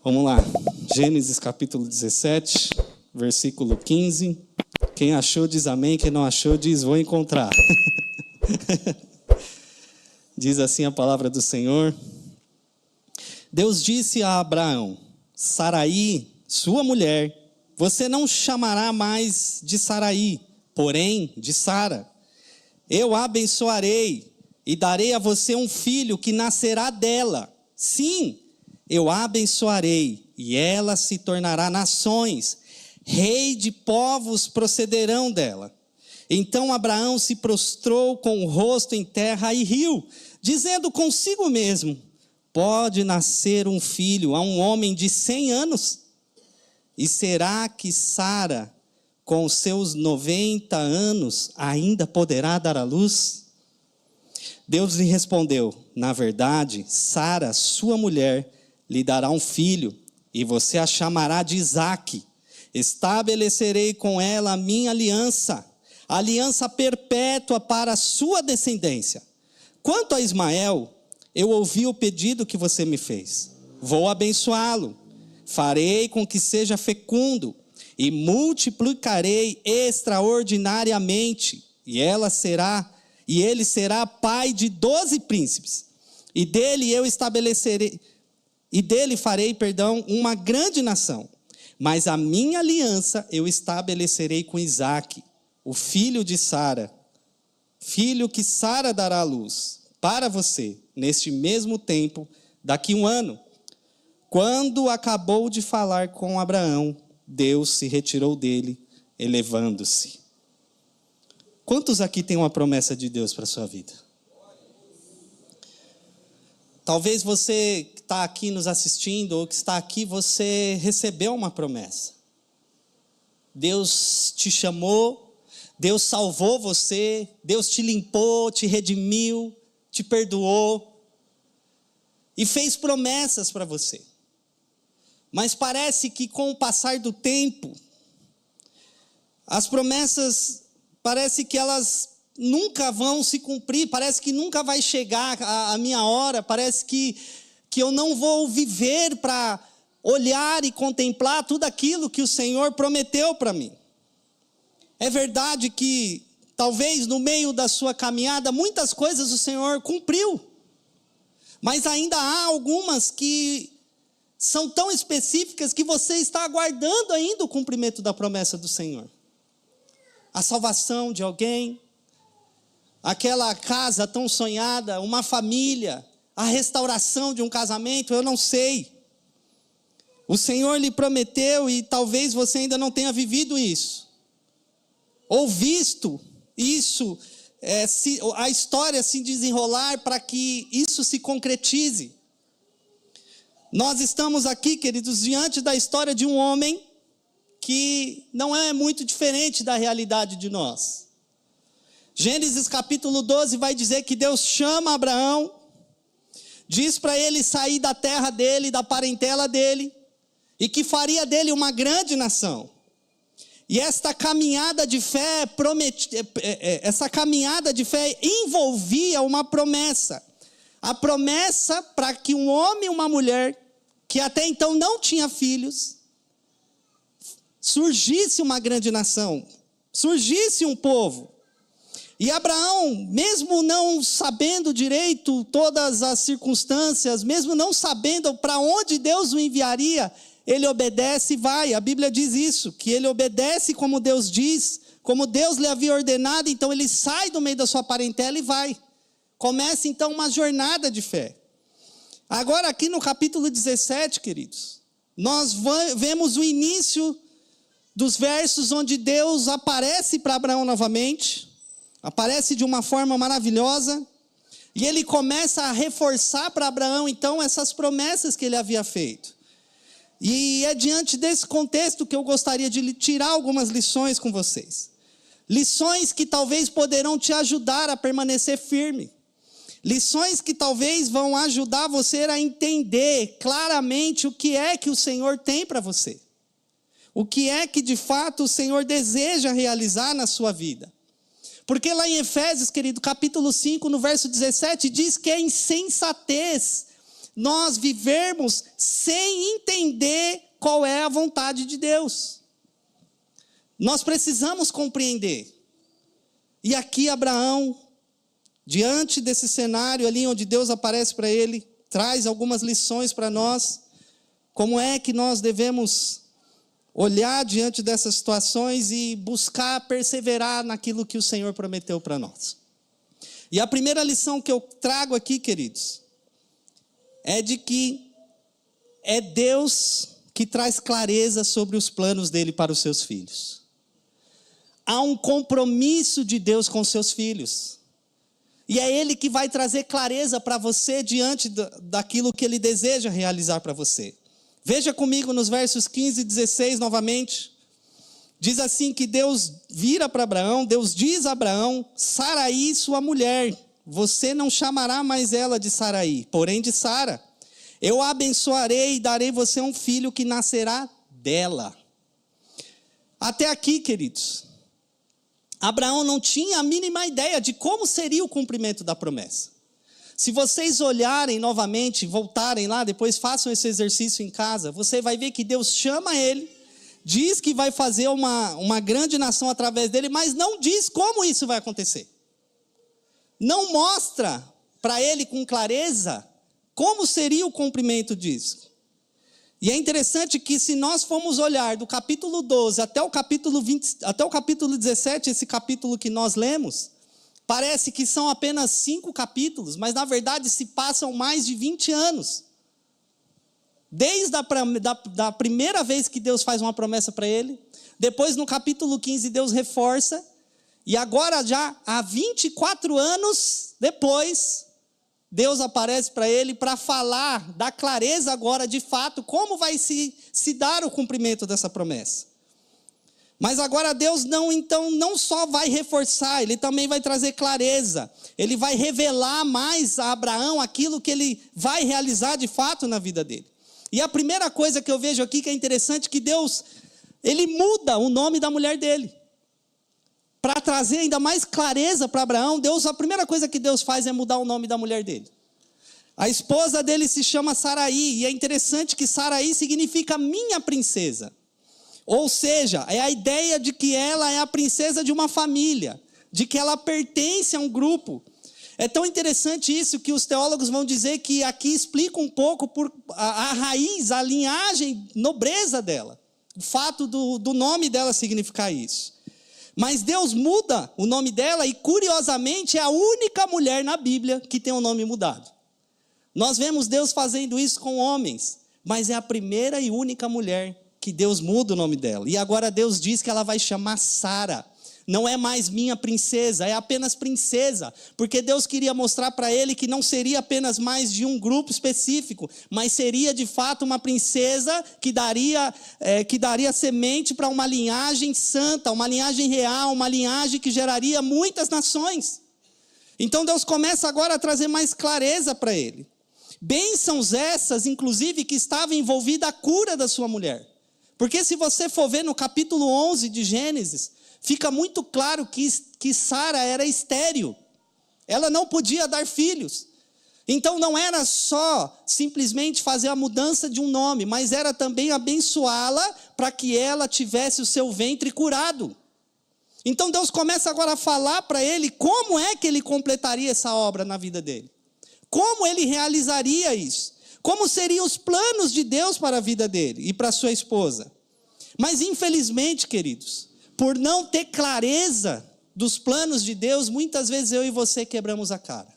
Vamos lá, Gênesis capítulo 17, versículo 15. Quem achou diz amém, quem não achou diz vou encontrar. Diz assim a palavra do Senhor. Deus disse a Abraão: Saraí, sua mulher, você não chamará mais de Saraí, porém de Sara. Eu a abençoarei e darei a você um filho que nascerá dela. Sim, eu a abençoarei e ela se tornará nações. Rei de povos procederão dela. Então Abraão se prostrou com o rosto em terra e riu, dizendo consigo mesmo: pode nascer um filho a um homem de 100 anos? E será que Sara, com seus 90 anos, ainda poderá dar à luz? Deus lhe respondeu: na verdade, Sara, sua mulher, lhe dará um filho, e você a chamará de Isaque. Estabelecerei com ela a minha aliança perpétua para a sua descendência. Quanto a Ismael, eu ouvi o pedido que você me fez. Vou abençoá-lo, farei com que seja fecundo e multiplicarei extraordinariamente, e ele será pai de 12 príncipes, e dele farei uma grande nação. Mas a minha aliança eu estabelecerei com Isaque, o filho de Sara, filho que Sara dará à luz, para você, neste mesmo tempo, daqui 1 ano. Quando acabou de falar com Abraão, Deus se retirou dele, elevando-se. Quantos aqui têm uma promessa de Deus para a sua vida? Talvez você que está aqui nos assistindo, ou que está aqui, você recebeu uma promessa. Deus te chamou, Deus salvou você, Deus te limpou, te redimiu, te perdoou e fez promessas para você. Mas parece que com o passar do tempo, as promessas, parece que elas nunca vão se cumprir, parece que nunca vai chegar a minha hora, parece que eu não vou viver para olhar e contemplar tudo aquilo que o Senhor prometeu para mim. É verdade que talvez no meio da sua caminhada, muitas coisas o Senhor cumpriu, mas ainda há algumas que são tão específicas que você está aguardando ainda o cumprimento da promessa do Senhor. A salvação de alguém, aquela casa tão sonhada, uma família, a restauração de um casamento, eu não sei. O Senhor lhe prometeu e talvez você ainda não tenha vivido isso, ou visto isso, a história se desenrolar para que isso se concretize. Nós estamos aqui, queridos, diante da história de um homem que não é muito diferente da realidade de nós. Gênesis capítulo 12 vai dizer que Deus chama Abraão, diz para ele sair da terra dele, da parentela dele, e que faria dele uma grande nação. E esta caminhada de fé envolvia uma promessa. A promessa para que um homem e uma mulher, que até então não tinha filhos, surgisse uma grande nação, surgisse um povo. E Abraão, mesmo não sabendo direito todas as circunstâncias, mesmo não sabendo para onde Deus o enviaria, ele obedece e vai. A Bíblia diz isso, que ele obedece como Deus diz, como Deus lhe havia ordenado, então ele sai do meio da sua parentela e vai. Começa então uma jornada de fé. Agora aqui no capítulo 17, queridos, nós vemos o início dos versos onde Deus aparece para Abraão novamente, aparece de uma forma maravilhosa, e ele começa a reforçar para Abraão então essas promessas que ele havia feito. E é diante desse contexto que eu gostaria de tirar algumas lições com vocês. Lições que talvez poderão te ajudar a permanecer firme. Lições que talvez vão ajudar você a entender claramente o que é que o Senhor tem para você. O que é que de fato o Senhor deseja realizar na sua vida. Porque lá em Efésios, querido, capítulo 5, no verso 17, diz que é insensatez nós vivermos sem entender é a vontade de Deus. Nós precisamos compreender. E aqui Abraão, diante desse cenário ali onde Deus aparece para ele, traz algumas lições para nós. Como é que nós devemos olhar diante dessas situações e buscar perseverar naquilo que o Senhor prometeu para nós. E a primeira lição que eu trago aqui, queridos, é de que é Deus que traz clareza sobre os planos dele para os seus filhos. Há um compromisso de Deus com seus filhos. E é Ele que vai trazer clareza para você diante daquilo que Ele deseja realizar para você. Veja comigo nos versos 15 e 16 novamente. Diz assim que Deus vira para Abraão, Deus diz a Abraão: Saraí, sua mulher, você não chamará mais ela de Saraí, porém de Sara. Eu a abençoarei e darei você um filho que nascerá dela. Até aqui, queridos, Abraão não tinha a mínima ideia de como seria o cumprimento da promessa. Se vocês olharem novamente, voltarem lá, depois façam esse exercício em casa, você vai ver que Deus chama ele, diz que vai fazer uma grande nação através dele, mas não diz como isso vai acontecer. Não mostra para ele com clareza como seria o cumprimento disso. E é interessante que se nós formos olhar do capítulo 12 até o capítulo 17, esse capítulo que nós lemos, parece que são apenas 5 capítulos, mas na verdade se passam mais de 20 anos. Desde a primeira vez que Deus faz uma promessa para ele, depois no capítulo 15 Deus reforça, e agora já há 24 anos depois, Deus aparece para ele para falar, dar clareza agora de fato, como vai se dar o cumprimento dessa promessa. Mas agora Deus não só vai reforçar, Ele também vai trazer clareza. Ele vai revelar mais a Abraão aquilo que Ele vai realizar de fato na vida dele. E a primeira coisa que eu vejo aqui que é interessante, que Deus, Ele muda o nome da mulher dele. Para trazer ainda mais clareza para Abraão, a primeira coisa que Deus faz é mudar o nome da mulher dele. A esposa dele se chama Saraí, e é interessante que Saraí significa minha princesa. Ou seja, é a ideia de que ela é a princesa de uma família, de que ela pertence a um grupo. É tão interessante isso que os teólogos vão dizer que aqui explica um pouco por a raiz, a linhagem, nobreza dela. O fato do nome dela significar isso. Mas Deus muda o nome dela e, curiosamente, é a única mulher na Bíblia que tem o nome mudado. Nós vemos Deus fazendo isso com homens, mas é a primeira e única mulher que Deus muda o nome dela. E agora Deus diz que ela vai chamar Sara. Não é mais minha princesa, é apenas princesa, porque Deus queria mostrar para ele que não seria apenas mais de um grupo específico, mas seria de fato uma princesa que daria semente para uma linhagem santa, uma linhagem real, uma linhagem que geraria muitas nações. Então Deus começa agora a trazer mais clareza para ele. Bênçãos essas, inclusive, que estava envolvida a cura da sua mulher. Porque se você for ver no capítulo 11 de Gênesis, fica muito claro que Sara era estéril. Ela não podia dar filhos. Então não era só simplesmente fazer a mudança de um nome, mas era também abençoá-la para que ela tivesse o seu ventre curado. Então Deus começa agora a falar para ele como é que ele completaria essa obra na vida dele. Como ele realizaria isso. Como seriam os planos de Deus para a vida dele e para sua esposa. Mas infelizmente, queridos, por não ter clareza dos planos de Deus, muitas vezes eu e você quebramos a cara.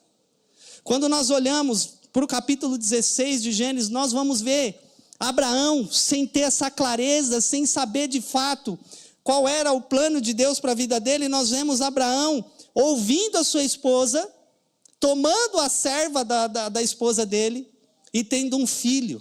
Quando nós olhamos para o capítulo 16 de Gênesis, nós vamos ver Abraão sem ter essa clareza, sem saber de fato qual era o plano de Deus para a vida dele. Nós vemos Abraão ouvindo a sua esposa, tomando a serva da esposa dele e tendo um filho.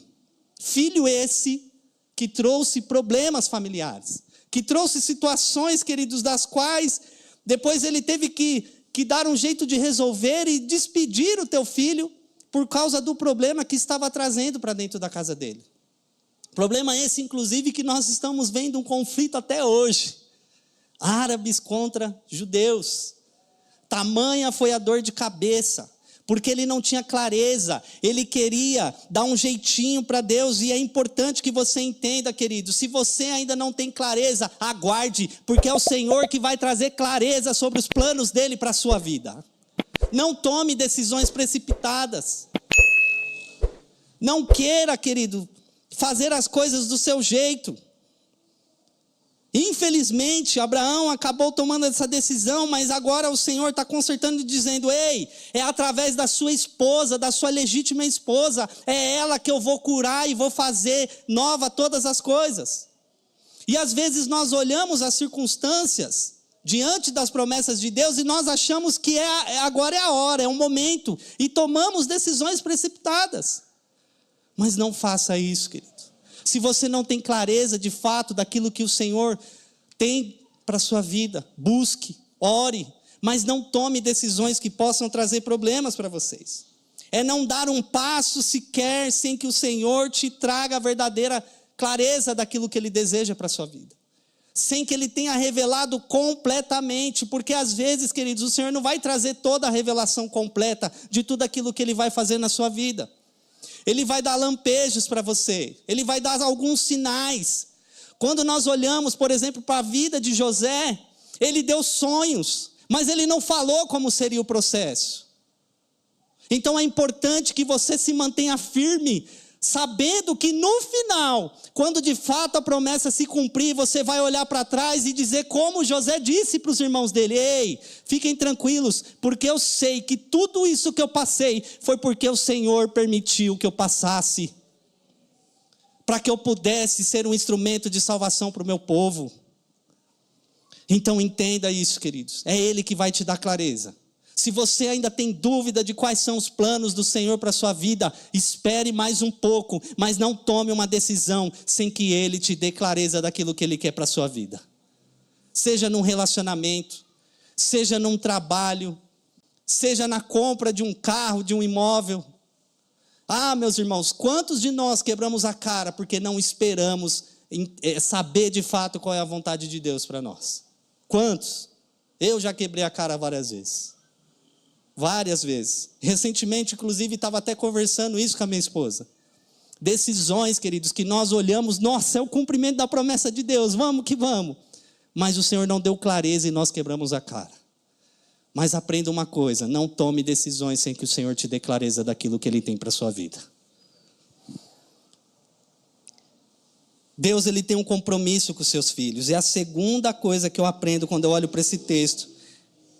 Filho esse que trouxe problemas familiares. Que trouxe situações, queridos, das quais depois ele teve que dar um jeito de resolver e despedir o teu filho por causa do problema que estava trazendo para dentro da casa dele. Problema esse, inclusive, que nós estamos vendo um conflito até hoje. Árabes contra judeus. Tamanha foi a dor de cabeça. porque ele não tinha clareza, ele queria dar um jeitinho para Deus, e é importante que você entenda, querido, se você ainda não tem clareza, aguarde, porque é o Senhor que vai trazer clareza sobre os planos dele para a sua vida. Não tome decisões precipitadas, não queira, querido, fazer as coisas do seu jeito. Infelizmente, Abraão acabou tomando essa decisão, mas agora o Senhor está consertando e dizendo: ei, é através da sua esposa, da sua legítima esposa, é ela que eu vou curar e vou fazer nova todas as coisas. E às vezes nós olhamos as circunstâncias diante das promessas de Deus e nós achamos que agora é a hora, é o momento, e tomamos decisões precipitadas. Mas não faça isso, querido. Se você não tem clareza de fato daquilo que o Senhor tem para a sua vida, busque, ore, mas não tome decisões que possam trazer problemas para vocês. É não dar um passo sequer sem que o Senhor te traga a verdadeira clareza daquilo que Ele deseja para a sua vida. Sem que Ele tenha revelado completamente, porque às vezes, queridos, o Senhor não vai trazer toda a revelação completa de tudo aquilo que Ele vai fazer na sua vida. Ele vai dar lampejos para você, ele vai dar alguns sinais. Quando nós olhamos, por exemplo, para a vida de José, ele deu sonhos, mas ele não falou como seria o processo. Então é importante que você se mantenha firme, sabendo que no final, quando de fato a promessa se cumprir, você vai olhar para trás e dizer como José disse para os irmãos dele: ei, fiquem tranquilos, porque eu sei que tudo isso que eu passei foi porque o Senhor permitiu que eu passasse, para que eu pudesse ser um instrumento de salvação para o meu povo. Então entenda isso, queridos, é Ele que vai te dar clareza. Se você ainda tem dúvida de quais são os planos do Senhor para a sua vida, espere mais um pouco, mas não tome uma decisão sem que Ele te dê clareza daquilo que Ele quer para a sua vida. Seja num relacionamento, seja num trabalho, seja na compra de um carro, de um imóvel. Ah, meus irmãos, quantos de nós quebramos a cara porque não esperamos saber de fato qual é a vontade de Deus para nós? Quantos? Eu já quebrei a cara várias vezes. Várias vezes. Recentemente, inclusive, estava até conversando isso com a minha esposa. Decisões, queridos, que nós olhamos, nossa, é o cumprimento da promessa de Deus, vamos que vamos. Mas o Senhor não deu clareza e nós quebramos a cara. Mas aprenda uma coisa, não tome decisões sem que o Senhor te dê clareza daquilo que Ele tem para a sua vida. Deus, Ele tem um compromisso com os seus filhos. E a segunda coisa que eu aprendo quando eu olho para esse texto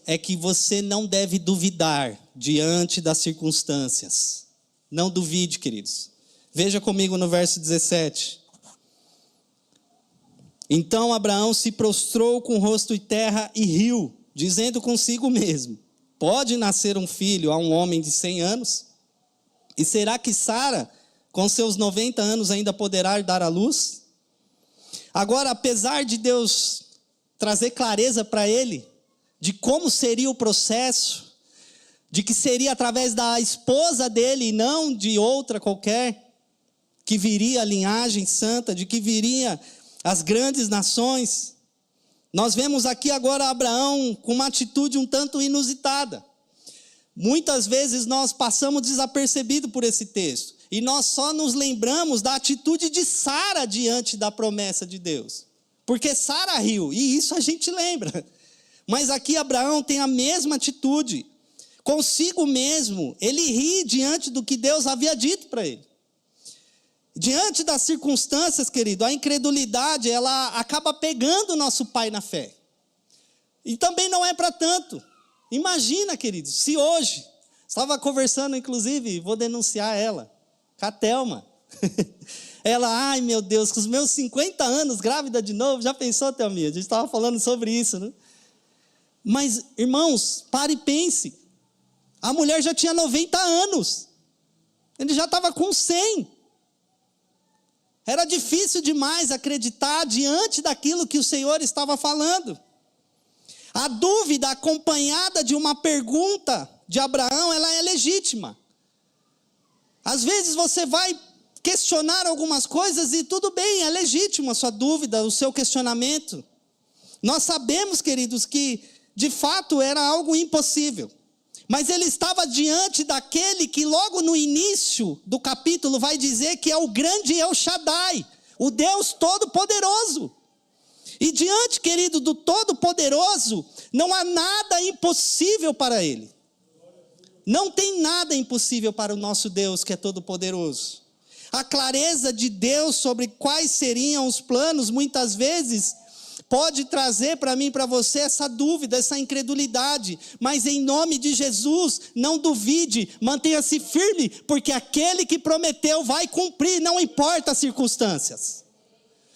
é que você não deve duvidar diante das circunstâncias. Não duvide, queridos. Veja comigo no verso 17. Então Abraão se prostrou com o rosto em terra e riu, dizendo consigo mesmo: pode nascer um filho a um homem de 100 anos? E será que Sara, com seus 90 anos, ainda poderá dar à luz? Agora, apesar de Deus trazer clareza para ele, de como seria o processo, de que seria através da esposa dele e não de outra qualquer, que viria a linhagem santa, de que viria as grandes nações, nós vemos aqui agora Abraão com uma atitude um tanto inusitada. Muitas vezes nós passamos desapercebido por esse texto, e nós só nos lembramos da atitude de Sara diante da promessa de Deus, porque Sara riu, e isso a gente lembra. Mas aqui Abraão tem a mesma atitude, consigo mesmo, ele ri diante do que Deus havia dito para ele. Diante das circunstâncias, querido, a incredulidade, ela acaba pegando o nosso pai na fé. E também não é para tanto. Imagina, querido, se hoje, estava conversando, inclusive, vou denunciar ela, com a Thelma. Ela, ai meu Deus, com os meus 50 anos, grávida de novo, já pensou, Thelminha? A gente estava falando sobre isso, né? Mas, irmãos, pare e pense. A mulher já tinha 90 anos. Ele já estava com 100. Era difícil demais acreditar diante daquilo que o Senhor estava falando. A dúvida acompanhada de uma pergunta de Abraão, ela é legítima. Às vezes você vai questionar algumas coisas e tudo bem, é legítimo a sua dúvida, o seu questionamento. Nós sabemos, queridos, que de fato era algo impossível. Mas ele estava diante daquele que logo no início do capítulo vai dizer que é o grande El Shaddai, o Deus Todo-Poderoso. E diante, querido, do Todo-Poderoso, não há nada impossível para ele. Não tem nada impossível para o nosso Deus que é Todo-Poderoso. A clareza de Deus sobre quais seriam os planos, muitas vezes, pode trazer para mim e para você essa dúvida, essa incredulidade. Mas em nome de Jesus, não duvide, mantenha-se firme, porque aquele que prometeu vai cumprir, não importa as circunstâncias.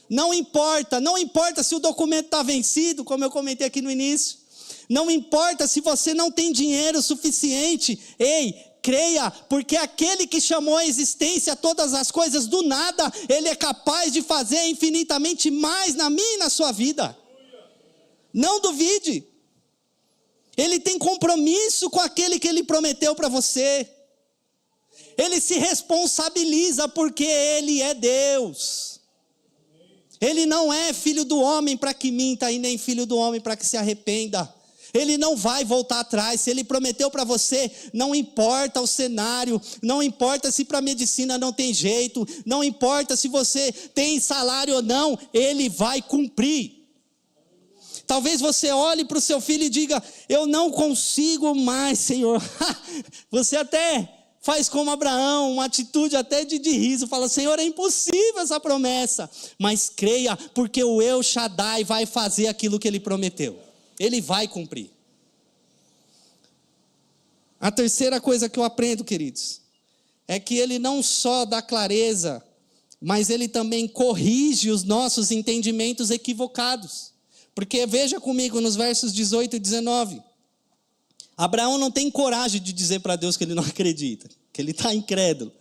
Não importa se o documento está vencido, como eu comentei aqui no início. Não importa se você não tem dinheiro suficiente. Ei, creia, porque aquele que chamou à existência todas as coisas do nada, ele é capaz de fazer infinitamente mais na minha e na sua vida. Não duvide. Ele tem compromisso com aquele que ele prometeu para você. Ele se responsabiliza porque ele é Deus. Ele não é filho do homem para que minta e nem filho do homem para que se arrependa. Ele não vai voltar atrás. Se ele prometeu para você, não importa o cenário, não importa se para a medicina não tem jeito, não importa se você tem salário ou não, ele vai cumprir. Talvez você olhe para o seu filho e diga: eu não consigo mais, Senhor. Você até faz como Abraão, uma atitude até de riso, fala: Senhor, é impossível essa promessa. Mas creia, porque o El Shaddai vai fazer aquilo que ele prometeu. Ele vai cumprir. A terceira coisa que eu aprendo, queridos, é que ele não só dá clareza, mas ele também corrige os nossos entendimentos equivocados. Porque veja comigo nos versos 18 e 19. Abraão não tem coragem de dizer para Deus que ele não acredita, que ele está incrédulo.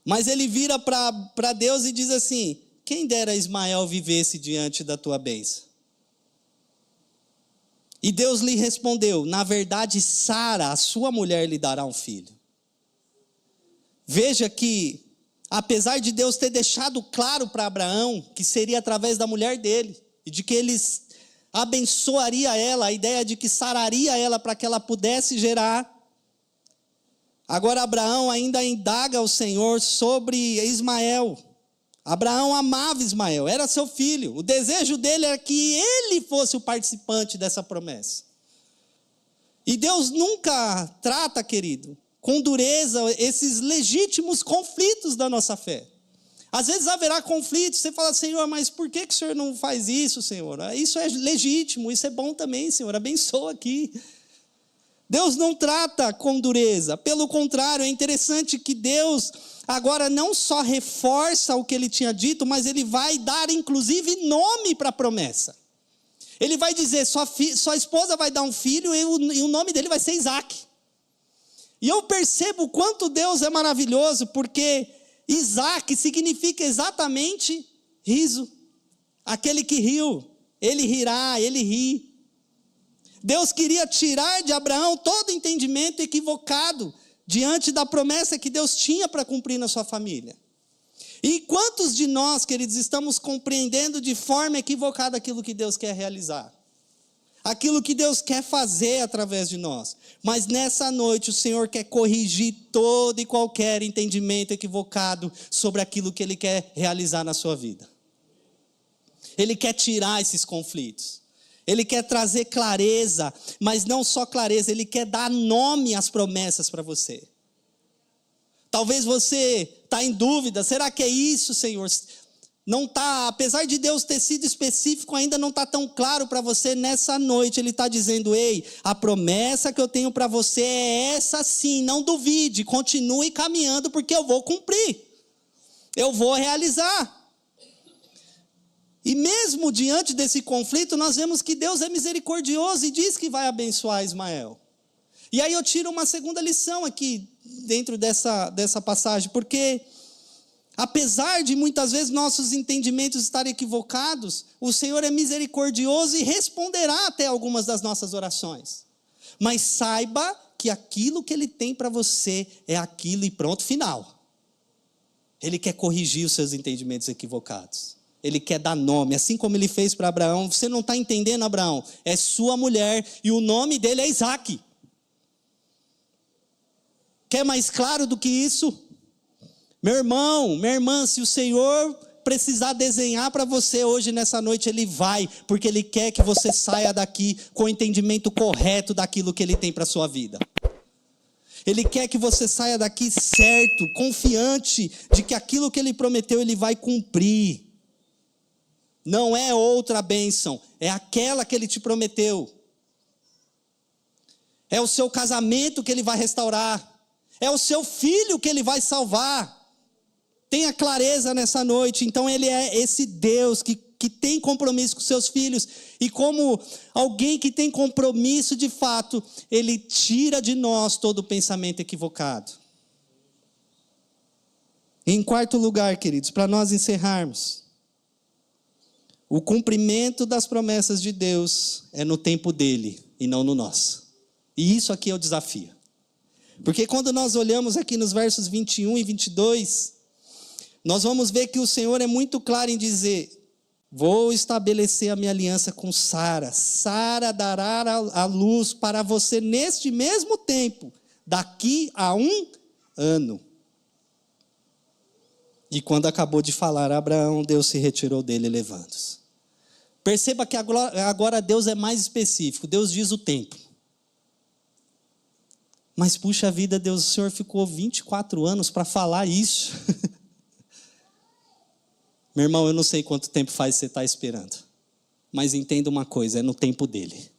Mas ele vira para Deus e diz assim: quem dera Ismael vivesse diante da tua bênção. E Deus lhe respondeu: na verdade, Sara, a sua mulher, lhe dará um filho. Veja que, apesar de Deus ter deixado claro para Abraão que seria através da mulher dele, e de que ele abençoaria ela, a ideia de que sararia ela para que ela pudesse gerar, agora Abraão ainda indaga ao Senhor sobre Ismael. Abraão amava Ismael, era seu filho. O desejo dele era que ele fosse o participante dessa promessa. E Deus nunca trata, querido, com dureza esses legítimos conflitos da nossa fé. Às vezes haverá conflitos, você fala: Senhor, mas por que o Senhor não faz isso, Senhor? Isso é legítimo, isso é bom também, Senhor, abençoa aqui. Deus não trata com dureza, pelo contrário, é interessante que Deus agora não só reforça o que ele tinha dito, mas ele vai dar inclusive nome para a promessa. Ele vai dizer: sua esposa vai dar um filho e o nome dele vai ser Isaac. E eu percebo o quanto Deus é maravilhoso, porque Isaac significa exatamente riso. Aquele que riu, ele rirá, ele ri. Deus queria tirar de Abraão todo entendimento equivocado diante da promessa que Deus tinha para cumprir na sua família. E quantos de nós, queridos, estamos compreendendo de forma equivocada aquilo que Deus quer realizar? Aquilo que Deus quer fazer através de nós. Mas nessa noite o Senhor quer corrigir todo e qualquer entendimento equivocado sobre aquilo que Ele quer realizar na sua vida. Ele quer tirar esses conflitos. Ele quer trazer clareza, mas não só clareza, Ele quer dar nome às promessas para você. Talvez você está em dúvida: será que é isso, Senhor? Não está, apesar de Deus ter sido específico, ainda não está tão claro para você. Nessa noite Ele está dizendo: ei, a promessa que eu tenho para você é essa sim, não duvide, continue caminhando, porque eu vou cumprir, eu vou realizar. E mesmo diante desse conflito, nós vemos que Deus é misericordioso e diz que vai abençoar Ismael. E aí eu tiro uma segunda lição aqui, dentro dessa passagem, porque apesar de muitas vezes nossos entendimentos estarem equivocados, o Senhor é misericordioso e responderá até algumas das nossas orações. Mas saiba que aquilo que Ele tem para você é aquilo e pronto, final. Ele quer corrigir os seus entendimentos equivocados. Ele quer dar nome, assim como Ele fez para Abraão. Você não está entendendo, Abraão? É sua mulher e o nome dele é Isaac. Quer mais claro do que isso? Meu irmão, minha irmã, se o Senhor precisar desenhar para você hoje, nessa noite, Ele vai, porque Ele quer que você saia daqui com o entendimento correto daquilo que Ele tem para a sua vida. Ele quer que você saia daqui certo, confiante de que aquilo que Ele prometeu, Ele vai cumprir. Não é outra bênção, é aquela que Ele te prometeu. É o seu casamento que Ele vai restaurar. É o seu filho que Ele vai salvar. Tenha clareza nessa noite. Então Ele é esse Deus que tem compromisso com seus filhos. E como alguém que tem compromisso de fato, Ele tira de nós todo o pensamento equivocado. Em quarto lugar, queridos, para nós encerrarmos, o cumprimento das promessas de Deus é no tempo dele e não no nosso. E isso aqui é o desafio. Porque quando nós olhamos aqui nos versos 21 e 22, nós vamos ver que o Senhor é muito claro em dizer: vou estabelecer a minha aliança com Sara. Sara dará a luz para você neste mesmo tempo, daqui a 1 ano. E quando acabou de falar Abraão, Deus se retirou dele levando-se. Perceba que agora Deus é mais específico. Deus diz o tempo. Mas puxa vida, Deus, o Senhor ficou 24 anos para falar isso. Meu irmão, eu não sei quanto tempo faz você estar esperando. Mas entenda uma coisa, é no tempo dele.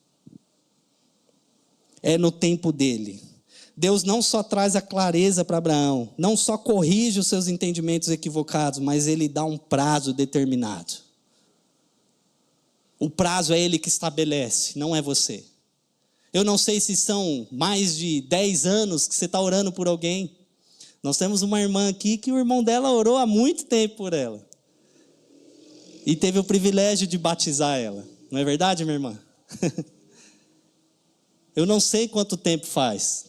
É no tempo dele. Deus não só traz a clareza para Abraão, não só corrige os seus entendimentos equivocados, mas Ele dá um prazo determinado. O prazo é Ele que estabelece, não é você. Eu não sei se são mais de 10 anos que você está orando por alguém. Nós temos uma irmã aqui que o irmão dela orou há muito tempo por ela. E teve o privilégio de batizar ela. Não é verdade, minha irmã? Eu não sei quanto tempo faz.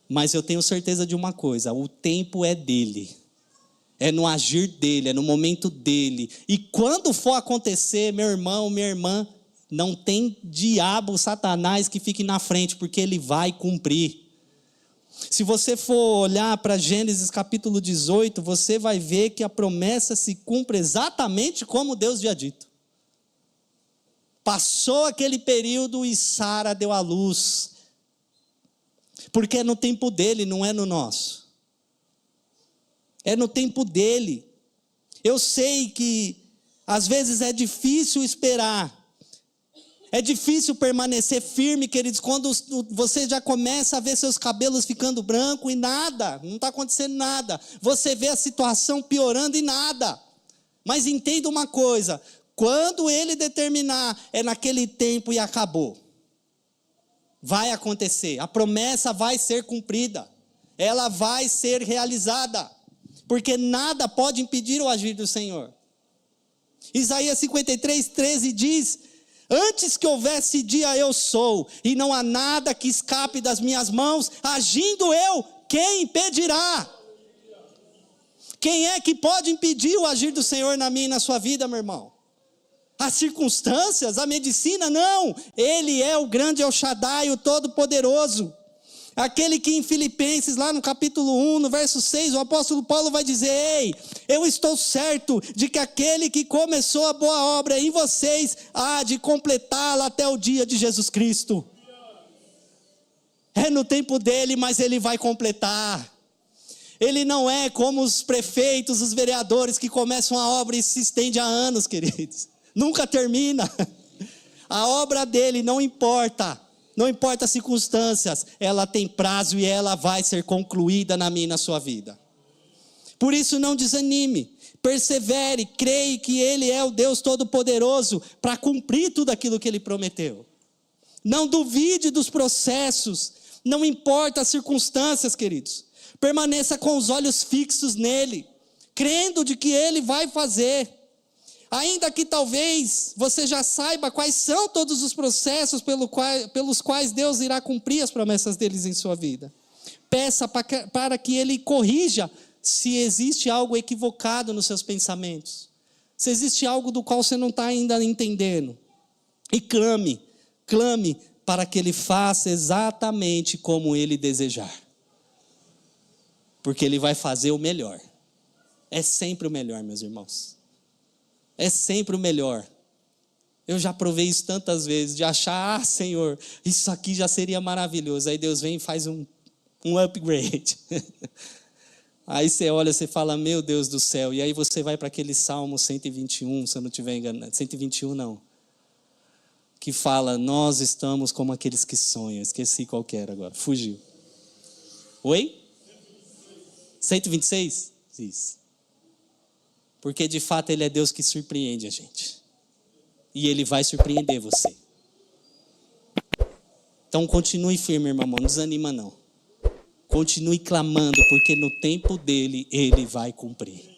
Mas eu tenho certeza de uma coisa: o tempo é dele. É no agir dele, é no momento dele. E quando for acontecer, meu irmão, minha irmã, não tem diabo, Satanás que fique na frente, porque ele vai cumprir. Se você for olhar para Gênesis capítulo 18, você vai ver que a promessa se cumpre exatamente como Deus havia dito. Passou aquele período e Sara deu à luz. Porque é no tempo dele, não é no nosso. É no tempo dele. Eu sei que às vezes é difícil esperar. É difícil permanecer firme, queridos, quando você já começa a ver seus cabelos ficando brancos e nada, não está acontecendo nada. Você vê a situação piorando e nada. Mas entenda uma coisa: quando Ele determinar, é naquele tempo e acabou. Vai acontecer, a promessa vai ser cumprida, ela vai ser realizada, porque nada pode impedir o agir do Senhor. Isaías 53:13 diz: antes que houvesse dia eu sou, e não há nada que escape das minhas mãos, agindo eu, quem impedirá? Quem é que pode impedir o agir do Senhor na minha e na sua vida, meu irmão? As circunstâncias, a medicina, não. Ele é o grande El Shaddai, o Todo-Poderoso. Aquele que em Filipenses, lá no capítulo 1, no verso 6, o apóstolo Paulo vai dizer: ei, eu estou certo de que aquele que começou a boa obra em vocês, há de completá-la até o dia de Jesus Cristo. É no tempo dele, mas ele vai completar. Ele não é como os prefeitos, os vereadores que começam a obra e se estende há anos, queridos. Nunca termina. A obra dele não importa as circunstâncias, ela tem prazo e ela vai ser concluída na minha e na sua vida. Por isso não desanime, persevere, creia que Ele é o Deus Todo-Poderoso para cumprir tudo aquilo que Ele prometeu. Não duvide dos processos, não importa as circunstâncias, queridos. Permaneça com os olhos fixos nele, crendo de que Ele vai fazer. Ainda que talvez você já saiba quais são todos os processos pelos quais Deus irá cumprir as promessas deles em sua vida. Peça para que Ele corrija se existe algo equivocado nos seus pensamentos. Se existe algo do qual você não está ainda entendendo. E clame para que Ele faça exatamente como Ele desejar. Porque Ele vai fazer o melhor. É sempre o melhor, meus irmãos. É sempre o melhor. Eu já provei isso tantas vezes, de achar, Senhor, isso aqui já seria maravilhoso. Aí Deus vem e faz um upgrade. Aí você olha, você fala, meu Deus do céu. E aí você vai para aquele Salmo 121, se eu não estiver enganado. 121 não. Que fala, nós estamos como aqueles que sonham. Esqueci qual que era agora, fugiu. Oi? 126? Isso. Porque de fato Ele é Deus que surpreende a gente. E Ele vai surpreender você. Então continue firme, irmão, não desanima não. Continue clamando, porque no tempo dele, Ele vai cumprir.